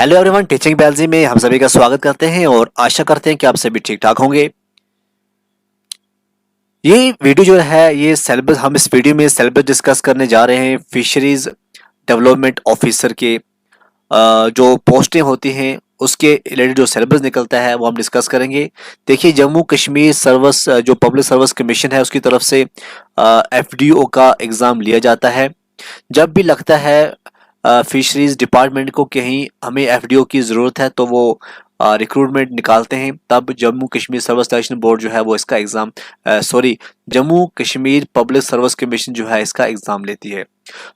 Hello everyone, teaching biology में हम सभी का स्वागत करते हैं और आशा करते हैं कि आप सभी ठीक ठाक होंगे। ये वीडियो जो है ये सिलेबस हम इस वीडियो में सिलेबस डिस्कस करने जा रहे हैं। फिशरीज डेवलपमेंट ऑफिसर के जो पोस्टें होती हैं उसके रिलेटेड जो सिलेबस निकलता है वो हम डिस्कस करेंगे। देखिए, जम्मू कश्मीर सर्विस जो पब्लिक सर्विस कमीशन है उसकी तरफ से एफडीओ का एग्ज़ाम लिया जाता है। जब भी लगता है फिशरीज डिपार्टमेंट को कहीं हमें एफडीओ की ज़रूरत है तो वो रिक्रूटमेंट निकालते हैं, तब Jammu Kashmir service selection board जो है वो इसका exam Jammu Kashmir public service commission जो है इसका एग्ज़ाम लेती है।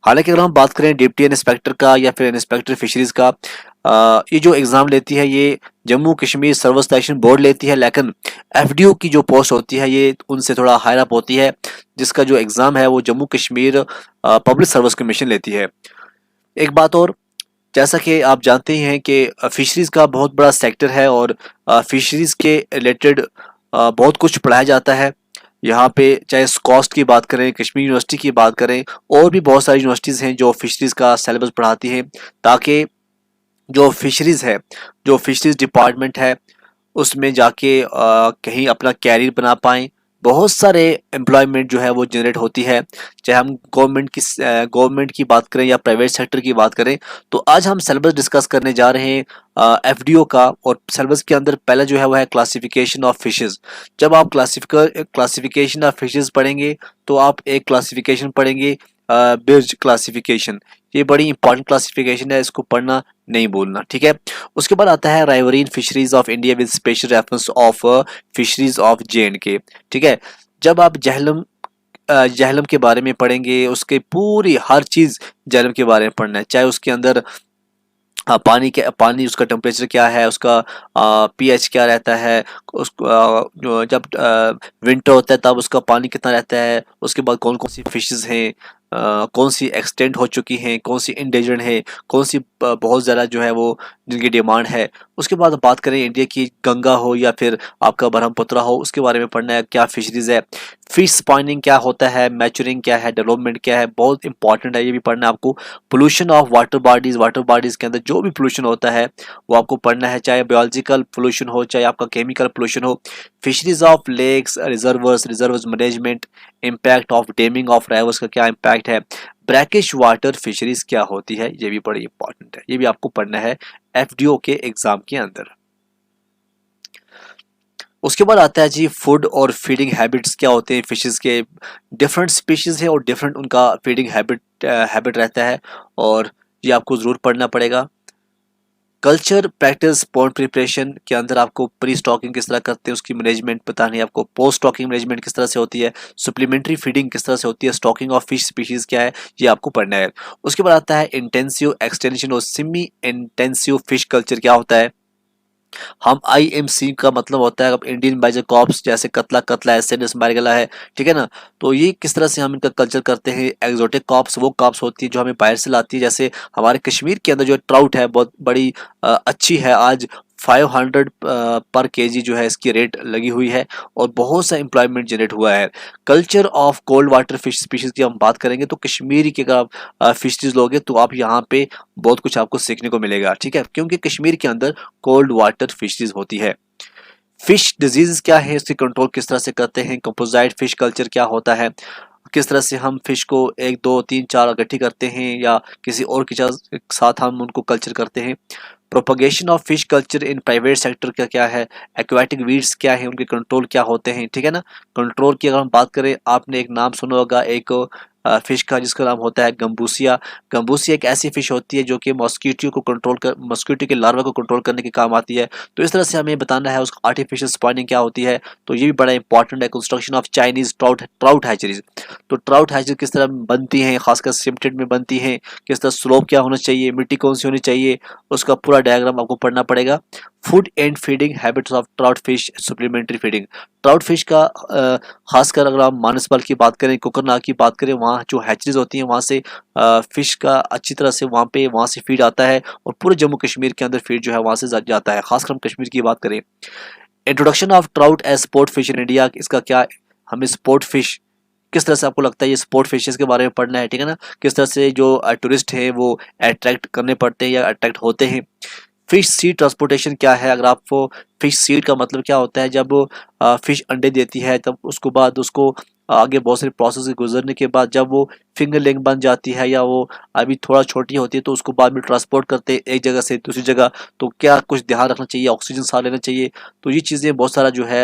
हालांकि अगर हम बात करें डिप्टी इंस्पेक्टर का या फिर इंस्पेक्टर फिशरीज का, ये जो एग्ज़ाम लेती है ये Jammu Kashmir service selection board लेती है, लेकिन एफडीओ की जो पोस्ट होती है ये उनसे थोड़ा हायर अप होती है, जिसका जो एग्ज़ाम है वो Jammu Kashmir public service commission लेती है। एक बात और, जैसा कि आप जानते ही हैं कि फिशरीज़ का बहुत बड़ा सेक्टर है और फिशरीज़ के रिलेटेड बहुत कुछ पढ़ाया जाता है। यहाँ पे चाहे स्कॉस्ट की बात करें, कश्मीर यूनिवर्सिटी की बात करें, और भी बहुत सारी यूनिवर्सिटीज़ हैं जो फिशरीज़ का सिलेबस पढ़ाती हैं, ताकि जो फिशरीज़ है, जो फिशरीज़ डिपार्टमेंट है, उसमें जाके कहीं अपना कैरियर बना पाएँ। बहुत सारे एम्प्लॉयमेंट जो है वो जनरेट होती है, चाहे हम गवर्नमेंट की बात करें या प्राइवेट सेक्टर की बात करें। तो आज हम सिलेबस डिस्कस करने जा रहे हैं एफडीओ का, और सिलेबस के अंदर पहला जो है वो है क्लासिफिकेशन ऑफ फिशेस। जब आप क्लासिफिकेशन ऑफ फिशेस पढ़ेंगे तो आप एक क्लासिफिकेशन पढ़ेंगे, बिर्ज क्लासिफिकेशन। ये बड़ी इंपॉर्टेंट क्लासिफिकेशन है, इसको पढ़ना नहीं भूलना, ठीक है। उसके बाद आता है riverine fisheries of India with special reference of fisheries of J and K, ठीक है। जब आप जहलम के बारे में पढ़ेंगे, उसके पूरी हर चीज़ जहलम के बारे में पढ़ना है, चाहे उसके अंदर पानी उसका टेम्परेचर क्या है, उसका पीएच क्या रहता है, उसको जब विंटर होता है तब उसका पानी कितना रहता है, उसके बाद कौन कौन सी फिशेस हैं, कौन सी एक्सटेंट हो चुकी हैं, कौन सी इंडेंजर्ड है, कौन सी बहुत ज़्यादा जो है वो जिनकी डिमांड है। उसके बाद बात करें इंडिया की, गंगा हो या फिर आपका ब्रह्मपुत्र हो, उसके बारे में पढ़ना है, क्या फिशरीज है, फिश स्पॉनिंग क्या होता है, मैचुरिंग क्या है, डेवलपमेंट क्या है, बहुत इंपॉर्टेंट है, ये भी पढ़ना है आपको। पोल्यूशन ऑफ वाटर बॉडीज के अंदर जो भी पोल्यूशन होता है वो आपको पढ़ना है, चाहे बायोलॉजिकल पोल्यूशन हो चाहे आपका केमिकल पोल्यूशन हो। Fisheries of lakes, reservoirs management, impact of damming of rivers का क्या इम्पैक्ट है, ब्रैकिश वाटर फिशरीज क्या होती है, ये भी बड़ी इंपॉर्टेंट है, ये भी आपको पढ़ना है एफडीओ के एग्जाम के अंदर। उसके बाद आता है जी फूड और फीडिंग हैबिट्स क्या होते हैं फिशेस के। डिफरेंट स्पीशीज है और डिफरेंट उनका फीडिंग हैबिट रहता है, और ये आपको ज़रूर पढ़ना पड़ेगा। कल्चर प्रैक्टिस पॉन्ड प्रिपरेशन के अंदर आपको प्री स्टॉकिंग किस तरह करते हैं उसकी मैनेजमेंट बतानी है आपको, पोस्ट स्टॉकिंग मैनेजमेंट किस तरह से होती है, सप्लीमेंट्री फीडिंग किस तरह से होती है, स्टॉकिंग ऑफ फिश स्पीशीज क्या है, ये आपको पढ़ना है। उसके बाद आता है इंटेंसिव एक्सटेंशन और सेमी इंटेंसिव फिश कल्चर क्या होता है। हम आईएमसी का मतलब होता है अब इंडियन बाइजर कॉर्प्स, जैसे कतला कतला एसएनएस मारगला है, ठीक है ना। तो ये किस तरह से हम इनका कल्चर करते हैं। एक्सोटिक कॉप्स वो कॉप्स होती है जो हमें बाहर से लाती है, जैसे हमारे कश्मीर के अंदर जो ट्राउट है बहुत बड़ी अच्छी है, आज 500 पर केजी जो है इसकी रेट लगी हुई है, और बहुत सा एम्प्लॉयमेंट जनरेट हुआ है। Culture of cold water fish species की हम बात करेंगे तो कश्मीरी की अगर आप फिशरीज लोगे तो आप यहाँ पे बहुत कुछ आपको सीखने को मिलेगा, ठीक है, क्योंकि कश्मीर के अंदर कोल्ड वाटर फिशरीज होती है। फिश डिजीज क्या है, इसकी कंट्रोल किस तरह से करते हैं, कंपोजाइट फिश कल्चर क्या होता है, किस तरह से हम फिश को 1 2 3 4 इकट्ठी करते हैं या किसी और के साथ हम उनको कल्चर करते हैं। Propagation of fish culture in private sector का क्या है, एक्वाटिक वीड्स क्या है, उनके कंट्रोल क्या होते हैं, ठीक है ना। कंट्रोल की अगर हम बात करें, आपने एक नाम सुना होगा एक फिश का जिसका नाम होता है गम्बूसिया। गम्बूसिया एक ऐसी फिश होती है जो कि मॉस्किटो के लार्वा को कंट्रोल करने के काम आती है। तो इस तरह से हमें बताना है उसका आर्टिफिशियल स्पॉनिंग क्या होती है, तो ये भी बड़ा इंपॉर्टेंट है। Construction of Chinese trout hatcheries, तो ट्राउट हैचरी किस तरह बनती हैं, खासकर सिमटेड में बनती हैं, किस तरह स्लोप क्या होना चाहिए, मिट्टी कौन सी होनी चाहिए, उसका पूरा डायग्राम आपको पढ़ना पड़ेगा। Food and feeding habits of trout fish, supplementary feeding. Trout fish का खासकर अगर आप मानसबल की बात करें, कोकरनाग की बात करें, वहाँ जो हैचरीज होती हैं वहाँ से फिश का अच्छी तरह से वहाँ से फीड आता है, और पूरे जम्मू कश्मीर के अंदर फीड जो है वहाँ से जाता है, खासकर हम कश्मीर की बात करें। Introduction of trout as sport fish in India, इसका क्या, हमें स्पोर्ट फिश किस तरह से आपको लगता है, ये स्पोर्ट फिशेस के बारे में पढ़ना है, ठीक है ना। किस तरह से जो टूरिस्ट हैं वो अट्रैक्ट करने पड़ते हैं या अट्रैक्ट होते हैं। फिश सीड ट्रांसपोर्टेशन क्या है? अगर आपको फिश सीड का मतलब क्या होता है, जब फिश अंडे देती है तब उसको बाद उसको आगे बहुत सारे प्रोसेस से गुजरने के बाद जब वो फिंगरलिंग बन जाती है या वो अभी थोड़ा छोटी होती है तो उसको बाद में ट्रांसपोर्ट करते हैं एक जगह से दूसरी जगह। तो क्या कुछ ध्यान रखना चाहिए, ऑक्सीजन साथ लेना चाहिए, तो ये चीज़ें बहुत सारा जो है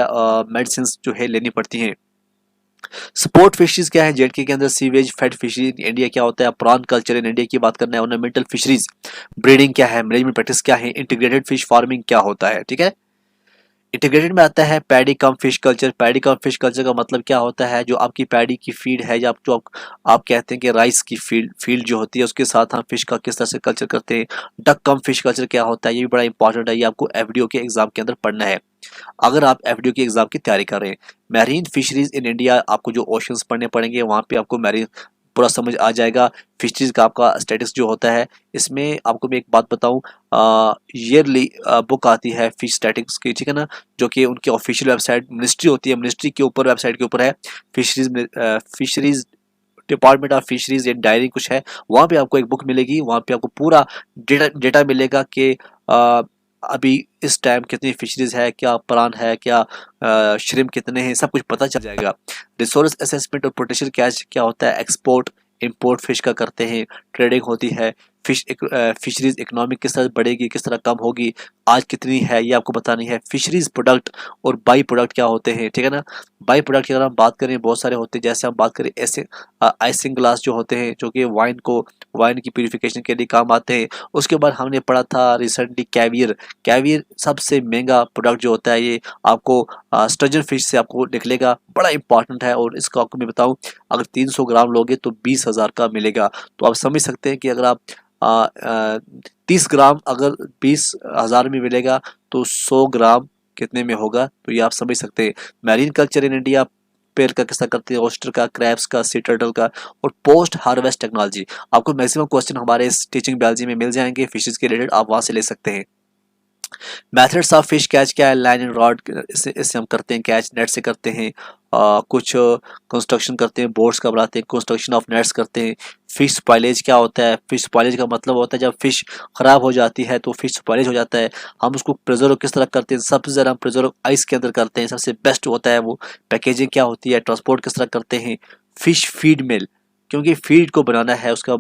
मेडिसिन जो है लेनी पड़ती हैं। स्पोर्ट फिशरीज क्या है? जेड के अंदर sewage fed fishery in India क्या होता है? प्रॉन कल्चर इन इंडिया की बात करना है। ऑर्नामेंटल फिशरीज ब्रीडिंग क्या है? मैनेजमेंट प्रैक्टिस क्या है? इंटीग्रेटेड फिश फार्मिंग क्या होता है? ठीक है। इंटीग्रेटेड में आता है पैडी कम फिश कल्चर। पैडी कम फिश कल्चर का मतलब क्या होता है? जो आपकी पैडी की फीड है, या आप कहते हैं कि राइस की फील्ड फील्ड जो होती है उसके साथ हम फिश का किस तरह से कल्चर करते हैं। डक कम फिश कल्चर क्या होता है? ये भी बड़ा इंपॉर्टेंट है, ये आपको एफडीओ के एग्जाम के अंदर पढ़ना है अगर आप एफडीओ की एग्जाम की तैयारी कर रहे हैं। मैरीन फिशरीज इन इंडिया, आपको जो ओशंस पढ़ने पड़ेंगे वहाँ पे आपको मैरीन पूरा समझ आ जाएगा। फिशरीज का आपका स्टेटस जो होता है, इसमें आपको मैं एक बात बताऊं, ईयरली बुक आती है फिश स्टैटिक्स की, ठीक है ना, जो कि उनकी ऑफिशियल वेबसाइट मिनिस्ट्री होती है, मिनिस्ट्री के ऊपर वेबसाइट के ऊपर है। Fisheries department of fisheries and diary कुछ है, वहाँ पे आपको एक बुक मिलेगी, वहाँ पे आपको पूरा डेटा डेटा मिलेगा कि अभी इस टाइम कितनी फिशरीज है, क्या प्रान है, क्या श्रिम्प कितने हैं, सब कुछ पता चल जाएगा। रिसोर्स असेसमेंट और प्रोटेक्शन क्या होता है? एक्सपोर्ट इंपोर्ट फिश का करते हैं, ट्रेडिंग होती है, फिशरीज इकोनॉमिक किस तरह बढ़ेगी, किस तरह कम होगी, आज कितनी है, ये आपको बतानी है। फिशरीज प्रोडक्ट और बाई प्रोडक्ट क्या होते हैं, ठीक है ना। बाई प्रोडक्ट की अगर हम बात करें बहुत सारे होते हैं, जैसे हम बात करें ऐसे आइसिंग ग्लास जो होते हैं, जो कि वाइन की प्यूरिफिकेशन के लिए काम आते हैं। उसके बाद हमने पढ़ा था रिसेंटली कैवियर। कैवियर सबसे महंगा प्रोडक्ट जो होता है, ये आपको स्टर्जन फिश से आपको निकलेगा, बड़ा इंपॉर्टेंट है। और इसको आपको मैं बताऊं, अगर 300 ग्राम लोगे तो 20,000 का मिलेगा। तो आप समझ सकते हैं कि अगर आप 30 ग्राम अगर 20,000 में मिलेगा तो 100 ग्राम कितने में होगा, तो ये आप समझ सकते हैं। मैरीन कल्चर इन इंडिया, पेड़ का किस्सा करते हैं, ऑयस्टर का, क्रैब्स का, सी टर्टल का। और पोस्ट हार्वेस्ट टेक्नोलॉजी, आपको मैक्सिमम क्वेश्चन हमारे इस टीचिंग बायोलॉजी में मिल जाएंगे फिशेज के रिलेटेड, आप वहां से ले सकते हैं। मेथड्स ऑफ फिश कैच क्या है? लाइन एंड रॉड, इससे हम करते हैं कैच, नेट से करते हैं, कुछ कंस्ट्रक्शन करते हैं, बोट्स का बनाते हैं, कंस्ट्रक्शन ऑफ नेट्स करते हैं। फिश स्पॉइलेज क्या होता है? फिश स्पॉइलेज का मतलब होता है जब फिश खराब हो जाती है तो फिश स्पॉइलेज हो जाता है। हम उसको प्रिजर्व किस तरह करते हैं? सबसे ज़्यादा हम प्रिजर्व आइस के अंदर करते हैं, सबसे बेस्ट होता है वो। पैकेजिंग क्या होती है? ट्रांसपोर्ट किस तरह करते हैं? फिश फीड मिल, क्योंकि फीड को बनाना है, उसका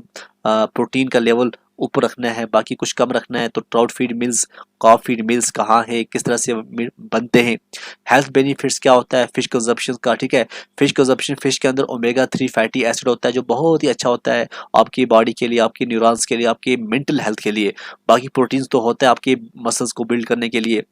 प्रोटीन का लेवल ऊपर रखना है, बाकी कुछ कम रखना है, तो ट्राउट फीड मिल्स, कॉफ फीड मिल्स कहाँ है, किस तरह से बनते हैं। हेल्थ बेनिफिट्स क्या होता है फिश कंजप्शन का? ठीक है, फिश कंजप्शन, फिश के अंदर ओमेगा 3 फैटी एसिड होता है जो बहुत ही अच्छा होता है आपकी बॉडी के लिए, आपकी न्यूरॉन्स के लिए, आपकी मेंटल हेल्थ के लिए। बाकी प्रोटीन्स तो होता है आपके मसल्स को बिल्ड करने के लिए।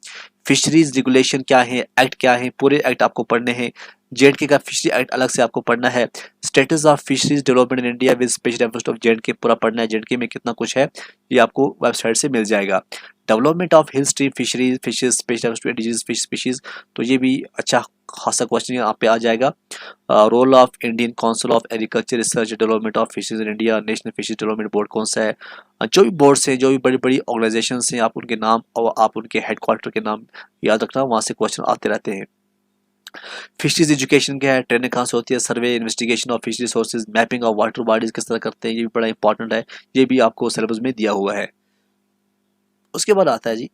फिशरीज रेगुलेशन क्या है, एक्ट क्या है, पूरे एक्ट आपको पढ़ने हैं। जेएंडके का फिशरी एक्ट अलग से आपको पढ़ना है। Status of fisheries development in India with special efforts of J&K पूरा पढ़ना है। जेएंडके में कितना कुछ है ये आपको वेबसाइट से मिल जाएगा। Development of hill stream fisheries fishes special indigenous fish species, तो ये भी अच्छा खासा क्वेश्चन यहाँ पे आ जाएगा। Role of Indian council of agriculture research development of fishes in India, national fishes development board कौन सा है? जो भी बोर्ड्स हैं, जो भी बड़ी बड़ी ऑर्गेनाइजेशन हैं, आप उनके नाम और आप उनके हेडक्वार्टर के नाम याद रखना, वहाँ से क्वेश्चन आते रहते हैं। फिशरीज एजुकेशन क्या है? ट्रेनिंग कहाँ से होती है? Survey, investigation of fish resources, mapping of water bodies किस तरह करते हैं, ये भी बड़ा इंपॉर्टेंट है, ये भी आपको सिलेबस में दिया हुआ है। उसके बाद आता है जी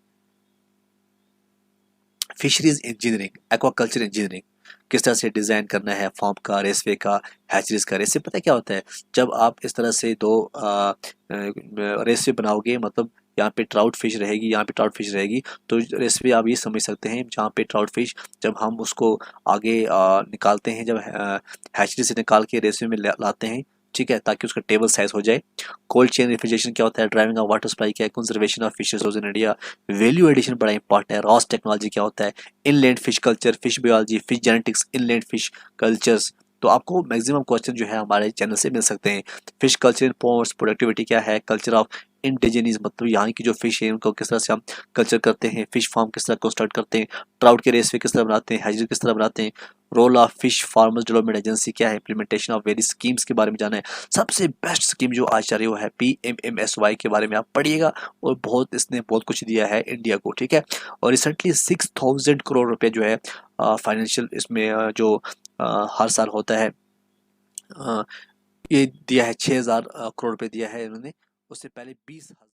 फिशरीज इंजीनियरिंग, एक्वाकल्चर इंजीनियरिंग, किस तरह से डिज़ाइन करना है फार्म का, रेसवे का, हैचरीज का। रेसवे पता है क्या होता है? जब आप इस तरह से दो रेसवे बनाओगे, मतलब यहाँ पे ट्राउट फिश रहेगी, यहाँ पे ट्राउट फिश रहेगी, तो रेसवे आप ये समझ सकते हैं जहाँ पे ट्राउट फिश, जब हम उसको आगे निकालते हैं, जब हैचरी से निकाल के रेसवे में लाते हैं, ठीक है, ताकि उसका टेबल साइज हो जाए। कोल्ड चेन रेफ्रिजरेशन क्या होता है? ड्राइविंग ऑफ वाटर सप्लाई क्या है? Conservation of fish resource in India. Value addition बड़ा इंपॉर्टेंट है। रॉस टेक्नोलॉजी क्या होता है? Inland fish culture, fish biology, fish genetics, inland fish cultures. तो आपको मैक्सिमम क्वेश्चन जो है हमारे चैनल से मिल सकते हैं। Fish culture in ports, productivity क्या है? कल्चर ऑफ इंडिजिनियस, मतलब यहाँ की जो फिश है उनको किस तरह से हम कल्चर करते हैं, फिश फार्म किस तरह कंस्ट्रक्ट करते हैं, ट्राउट के रेसवे किस तरह बनाते हैं, हैचरी किस तरह बनाते हैं। Role of fish farmers development agency क्या है? इंप्लीमेंटेशन ऑफ वेरी स्कीम्स के बारे में जाना है। सबसे बेस्ट स्कीम जो आज चल रही है वो है PMMSY के बारे में आप पढ़िएगा, और बहुत इसने बहुत कुछ दिया है इंडिया को, ठीक है। और रिसेंटली 6,000 करोड़ रुपए जो है फाइनेंशियल इसमें जो हर साल होता है, अ, ये दिया है 6,000 करोड़ रुपए दिया है इन्होंने। उससे पहले 20,000